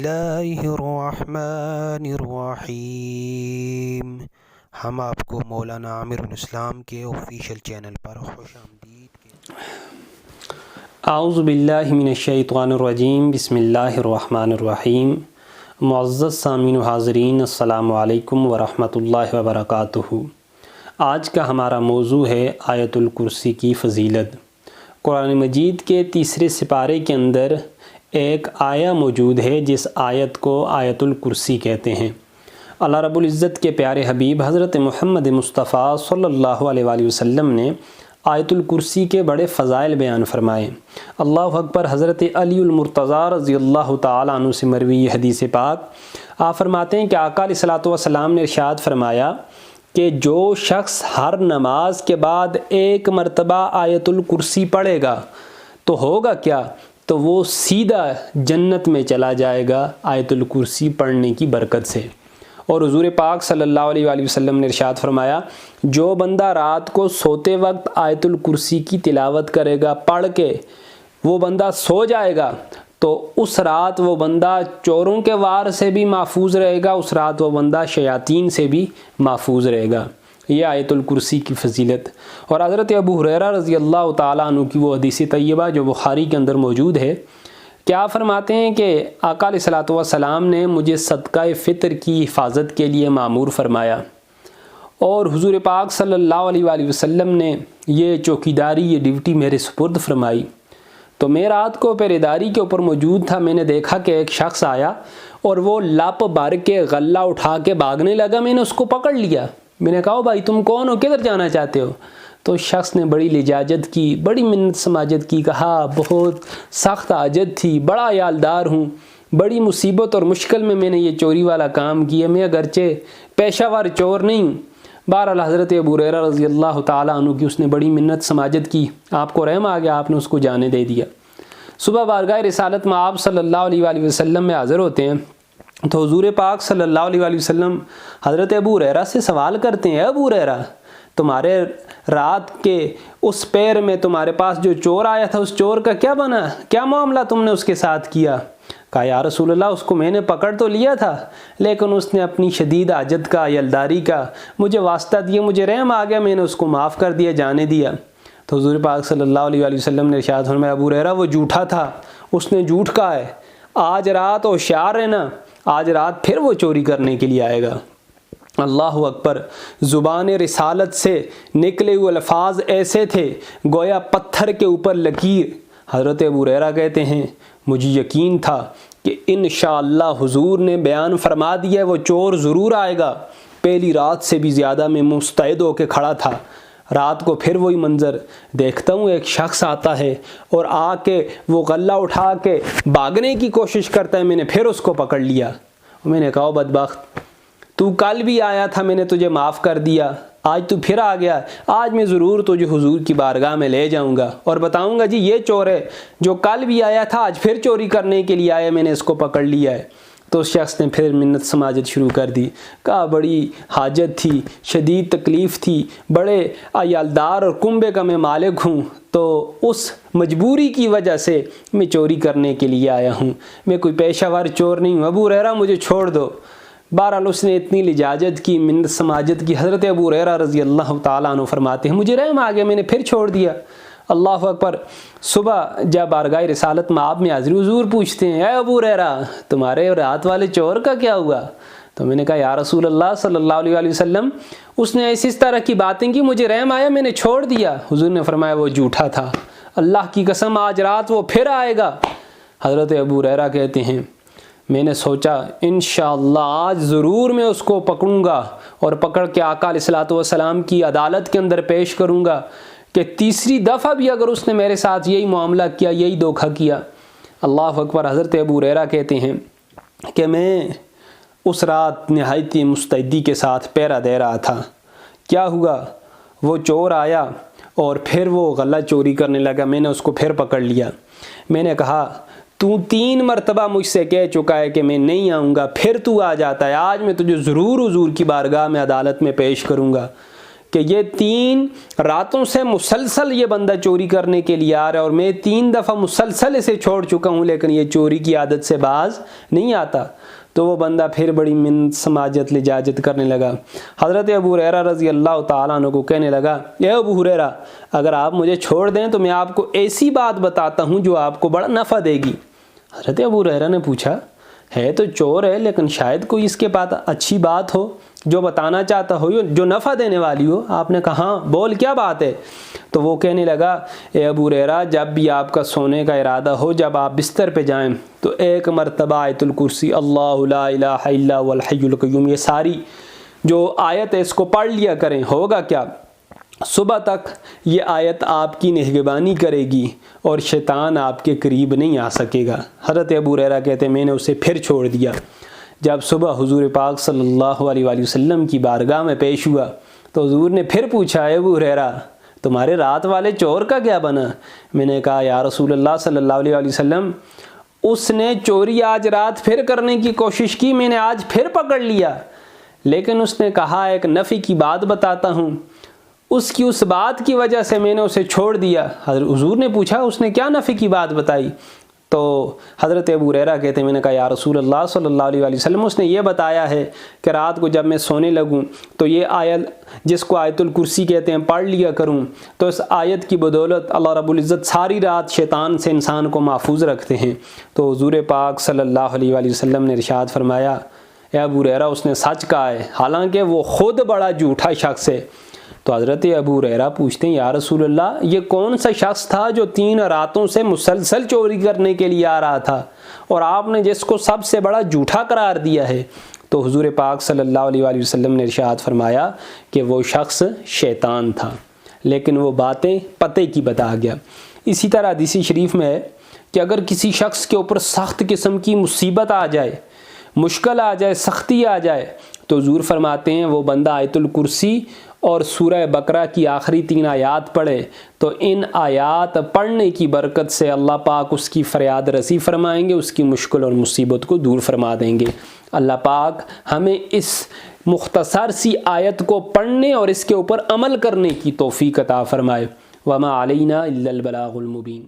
اللہ الرحمن الرحیم۔ ہم آپ کو مولانا عامر الاسلام کے آفیشیل چینل پر خوش آمدید کہتے ہیں۔ اعوذ باللہ من الشیطان الرجیم، بسم اللہ الرحمن الرحیم۔ معزز سامعین و حاضرین، السلام علیکم ورحمۃ اللہ وبرکاتہ۔ آج کا ہمارا موضوع ہے آیت الکرسی کی فضیلت۔ قرآن مجید کے تیسرے سپارے کے اندر ایک آیہ موجود ہے جس آیت کو آیت الکرسی کہتے ہیں۔ اللہ رب العزت کے پیارے حبیب حضرت محمد مصطفیٰ صلی اللہ علیہ وآلہ وسلم نے آیت الکرسی کے بڑے فضائل بیان فرمائے۔ اللہ اکبر۔ حضرت علی المرتضیٰ رضی اللہ تعالیٰ عنہ سے مروی حدیث پاک، آپ فرماتے ہیں کہ آقا علیہ الصلوۃ والسلام نے ارشاد فرمایا کہ جو شخص ہر نماز کے بعد ایک مرتبہ آیت الکرسی پڑھے گا تو ہوگا کیا؟ تو وہ سیدھا جنت میں چلا جائے گا آیت الکرسی پڑھنے کی برکت سے۔ اور حضور پاک صلی اللہ علیہ وآلہ وسلم نے ارشاد فرمایا، جو بندہ رات کو سوتے وقت آیت الکرسی کی تلاوت کرے گا، پڑھ کے وہ بندہ سو جائے گا تو اس رات وہ بندہ چوروں کے وار سے بھی محفوظ رہے گا، اس رات وہ بندہ شیاطین سے بھی محفوظ رہے گا۔ یہ آیت الکرسی کی فضیلت۔ اور حضرت ابو ہریرہ رضی اللہ تعالیٰ عنہ کی وہ حدیث طیبہ جو بخاری کے اندر موجود ہے، کیا فرماتے ہیں کہ آقا علیہ الصلوۃ والسلام نے مجھے صدقہ فطر کی حفاظت کے لیے مامور فرمایا، اور حضور پاک صلی اللہ علیہ وآلہ وسلم نے یہ چوکیداری، یہ ڈیوٹی میرے سپرد فرمائی۔ تو میں رات کو پہریداری کے اوپر موجود تھا، میں نے دیکھا کہ ایک شخص آیا اور وہ لپ بھر کے غلہ اٹھا کے بھاگنے لگا۔ میں نے اس کو پکڑ لیا، میں نے کہا بھائی تم کون ہو، کدھر جانا چاہتے ہو؟ تو شخص نے بڑی لجاجت کی، بڑی منت سماجت کی، کہا بہت سخت حاجت تھی، بڑا عیالدار ہوں، بڑی مصیبت اور مشکل میں نے یہ چوری والا کام کیا، میں اگرچہ پیشہ ور چور نہیں ہوں۔ بہرحال حضرت ابو ہریرہ رضی اللہ تعالیٰ عنہ کی اس نے بڑی منت سماجت کی، آپ کو رحم آ گیا، آپ نے اس کو جانے دے دیا۔ صبح بارگاہ رسالت میں آپ صلی اللہ علیہ وآلہ وسلم میں حاضر ہوتے ہیں تو حضور پاک صلی اللہ علیہ وآلہ وسلم حضرت ابو ہریرہ سے سوال کرتے ہیں، ابو ہریرہ تمہارے رات کے اس پیر میں تمہارے پاس جو چور آیا تھا، اس چور کا کیا بنا؟ کیا معاملہ تم نے اس کے ساتھ کیا؟ کہا یا رسول اللہ، اس کو میں نے پکڑ تو لیا تھا لیکن اس نے اپنی شدید حاجت کا، یلداری کا مجھے واسطہ دیا، مجھے رحم آ گیا، میں نے اس کو معاف کر دیا، جانے دیا۔ تو حضور پاک صلی اللہ علیہ وآلہ وسلم نے ارشاد فرمایا، ابو ہریرہ وہ جھوٹا تھا، اس نے جھوٹ کہا ہے، آج رات ہوشیار رہنا، آج رات پھر وہ چوری کرنے کے لیے آئے گا۔ اللہ اکبر۔ زبان رسالت سے نکلے ہوئے الفاظ ایسے تھے گویا پتھر کے اوپر لکیر۔ حضرت ابو ہریرہ کہتے ہیں مجھے یقین تھا کہ انشاءاللہ حضور نے بیان فرما دیا وہ چور ضرور آئے گا۔ پہلی رات سے بھی زیادہ میں مستعد ہو کے کھڑا تھا۔ رات کو پھر وہی منظر دیکھتا ہوں، ایک شخص آتا ہے اور آ کے وہ غلہ اٹھا کے بھاگنے کی کوشش کرتا ہے، میں نے پھر اس کو پکڑ لیا۔ میں نے کہا بدبخت، تو کل بھی آیا تھا، میں نے تجھے معاف کر دیا، آج تو پھر آ گیا، آج میں ضرور تجھے حضور کی بارگاہ میں لے جاؤں گا اور بتاؤں گا جی یہ چور ہے جو کل بھی آیا تھا، آج پھر چوری کرنے کے لیے آیا، میں نے اس کو پکڑ لیا ہے۔ تو اس شخص نے پھر منت سماجت شروع کر دی، کہا بڑی حاجت تھی، شدید تکلیف تھی، بڑے عیالدار اور کنبے کا میں مالک ہوں، تو اس مجبوری کی وجہ سے میں چوری کرنے کے لیے آیا ہوں، میں کوئی پیشہ ور چور نہیں ہوں، ابو ہریرہ مجھے چھوڑ دو۔ بہرحال اس نے اتنی لجاجت کی، منت سماجت کی۔ حضرت ابو ہریرہ رضی اللہ تعالیٰ عنہ فرماتے ہیں مجھے رحم آ گیا، میں نے پھر چھوڑ دیا۔ اللہ اکبر۔ صبح جب بارگاہ رسالت میں آپ میں حاضر، حضور پوچھتے ہیں اے ابو ہریرہ تمہارے رات والے چور کا کیا ہوا؟ تو میں نے کہا یا رسول اللہ صلی اللہ علیہ وآلہ وسلم اس نے اس طرح کی باتیں کی، مجھے رحم آیا، میں نے چھوڑ دیا۔ حضور نے فرمایا وہ جھوٹا تھا، اللہ کی قسم آج رات وہ پھر آئے گا۔ حضرت ابو ہریرہ کہتے ہیں میں نے سوچا انشاءاللہ آج ضرور میں اس کو پکڑوں گا اور پکڑ کے آقا علیہ الصلوۃ والسلام کی عدالت کے اندر پیش کروں گا کہ تیسری دفعہ بھی اگر اس نے میرے ساتھ یہی معاملہ کیا، یہی دھوکہ کیا۔ اللہ اکبر۔ حضرت ابو ہریرہ کہتے ہیں کہ میں اس رات نہایت مستعدی کے ساتھ پہرا دے رہا تھا۔ کیا ہوا؟ وہ چور آیا اور پھر وہ غلہ چوری کرنے لگا، میں نے اس کو پھر پکڑ لیا۔ میں نے کہا تو 3 مرتبہ مجھ سے کہہ چکا ہے کہ میں نہیں آؤں گا، پھر تو آ جاتا ہے، آج میں تجھے ضرور حضور کی بارگاہ میں عدالت میں پیش کروں گا کہ یہ 3 راتوں سے مسلسل یہ بندہ چوری کرنے کے لیے آ رہا ہے اور میں 3 دفعہ مسلسل اسے چھوڑ چکا ہوں لیکن یہ چوری کی عادت سے باز نہیں آتا۔ تو وہ بندہ پھر بڑی منت سماجت لجاجت کرنے لگا۔ حضرت ابو ہریرہ رضی اللہ تعالیٰ عنہ کو کہنے لگا، اے ابو ہریرہ، اگر آپ مجھے چھوڑ دیں تو میں آپ کو ایسی بات بتاتا ہوں جو آپ کو بڑا نفع دے گی۔ حضرت ابو ہریرہ نے پوچھا، ہے تو چور ہے لیکن شاید کوئی اس کے پاس اچھی بات ہو جو بتانا چاہتا ہو، جو نفع دینے والی ہو۔ آپ نے کہا ہاں بول، کیا بات ہے؟ تو وہ کہنے لگا، اے ابو ہریرہ، جب بھی آپ کا سونے کا ارادہ ہو، جب آپ بستر پہ جائیں تو 1 مرتبہ آیت الکرسی، اللہ لا الہ الا هو الحی القیوم، یہ ساری جو آیت ہے اس کو پڑھ لیا کریں۔ ہوگا کیا؟ صبح تک یہ آیت آپ کی نگہبانی کرے گی اور شیطان آپ کے قریب نہیں آ سکے گا۔ حضرت ابو ہریرہ کہتے ہیں میں نے اسے پھر چھوڑ دیا۔ جب صبح حضور پاک صلی اللہ علیہ وآلہ وسلم کی بارگاہ میں پیش ہوا تو حضور نے پھر پوچھا، اے ابو ہریرہ، تمہارے رات والے چور کا کیا بنا؟ میں نے کہا، یا رسول اللہ صلی اللہ علیہ وآلہ وسلم، اس نے چوری آج رات پھر کرنے کی کوشش کی، میں نے آج پھر پکڑ لیا، لیکن اس نے کہا ایک نفع کی بات بتاتا ہوں، اس بات کی وجہ سے میں نے اسے چھوڑ دیا۔ حضور نے پوچھا اس نے کیا نفع کی بات بتائی؟ تو حضرت ابو ہریرہ کہتے ہیں میں نے کہا، یا رسول اللہ صلی اللہ علیہ وآلہ وسلم، اس نے یہ بتایا ہے کہ رات کو جب میں سونے لگوں تو یہ آیت جس کو آیت الکرسی کہتے ہیں پڑھ لیا کروں، تو اس آیت کی بدولت اللہ رب العزت ساری رات شیطان سے انسان کو محفوظ رکھتے ہیں۔ تو حضور پاک صلی اللہ علیہ وآلہ وسلم نے ارشاد فرمایا، اے ابو ہریرہ، اس نے سچ کہا ہے، حالانکہ وہ خود بڑا جھوٹا شخص ہے۔ تو حضرت ابو ہریرہ پوچھتے ہیں، یا رسول اللہ، یہ کون سا شخص تھا جو 3 راتوں سے مسلسل چوری کرنے کے لیے آ رہا تھا اور آپ نے جس کو سب سے بڑا جھوٹا قرار دیا ہے؟ تو حضور پاک صلی اللہ علیہ وآلہ وسلم نے ارشاد فرمایا کہ وہ شخص شیطان تھا، لیکن وہ باتیں پتے کی بتا گیا۔ اسی طرح حدیث شریف میں ہے کہ اگر کسی شخص کے اوپر سخت قسم کی مصیبت آ جائے، مشکل آ جائے، سختی آ جائے، تو حضور فرماتے ہیں وہ بندہ آیت الکرسی اور سورہ بقرہ کی آخری 3 آیات پڑھے تو ان آیات پڑھنے کی برکت سے اللہ پاک اس کی فریاد رسی فرمائیں گے، اس کی مشکل اور مصیبت کو دور فرما دیں گے۔ اللہ پاک ہمیں اس مختصر سی آیت کو پڑھنے اور اس کے اوپر عمل کرنے کی توفیق عطا فرمائے۔ وما علینا الا البلاغ المبین۔